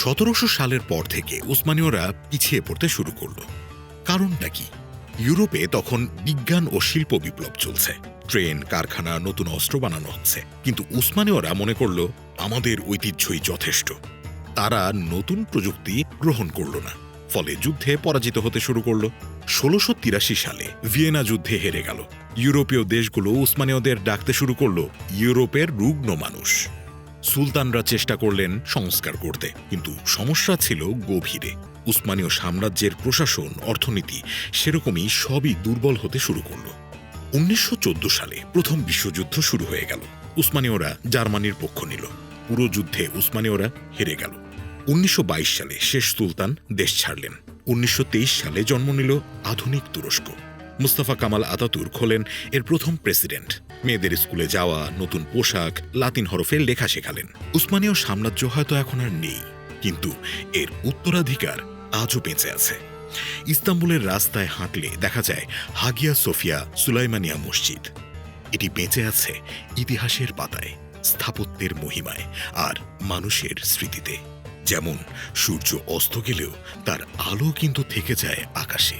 1700 সালের পর থেকে উসমানীয়রা পিছিয়ে পড়তে শুরু করল। কারণটা কি? ইউরোপে তখন বিজ্ঞান ও শিল্প বিপ্লব চলছে, ট্রেন, কারখানা, নতুন অস্ত্র বানানো হচ্ছে। কিন্তু উসমানীয়রা মনে করল আমাদের ঐতিহ্যই যথেষ্ট। তারা নতুন প্রযুক্তি গ্রহণ করল না, ফলে যুদ্ধে পরাজিত হতে শুরু করল। 1683 সালে ভিয়েনা যুদ্ধে হেরে গেল। ইউরোপীয় দেশগুলো উসমানীয়দের ডাকতে শুরু করল ইউরোপের রুগ্ন মানুষ। সুলতানরা চেষ্টা করলেন সংস্কার করতে, কিন্তু সমস্যা ছিল গভীরে। উসমানীয় সাম্রাজ্যের প্রশাসন, অর্থনীতি সেরকমই সবই দুর্বল হতে শুরু করল। 1914 সালে প্রথম বিশ্বযুদ্ধ শুরু হয়ে গেল। উসমানীয়রা জার্মানির পক্ষ নিল। পুরো যুদ্ধে উসমানীয়রা হেরে গেল। 1922 সালে শেষ সুলতান দেশ ছাড়লেন। 1923 সালে জন্ম নিল আধুনিক তুরস্ক। মুস্তাফা কামাল আতাতুর্ক হলেন এর প্রথম প্রেসিডেন্ট। মেয়েদের স্কুলে যাওয়া, নতুন পোশাক, লাতিন হরফে লেখা শেখালেন। উসমানীয় সাম্রাজ্য হয়তো এখন আর নেই, কিন্তু এর উত্তরাধিকার আজও বেঁচে আছে। ইস্তাম্বুলের রাস্তায় হাঁটলে দেখা যায় হাগিয়া সোফিয়া সুলাইমানিয়া মসজিদ। এটি বেঁচে আছে ইতিহাসের পাতায়, স্থাপত্যের মহিমায় আর মানুষের স্মৃতিতে। যেমন সূর্য অস্ত গেলেও তার আলো কিন্তু থেকে যায় আকাশে।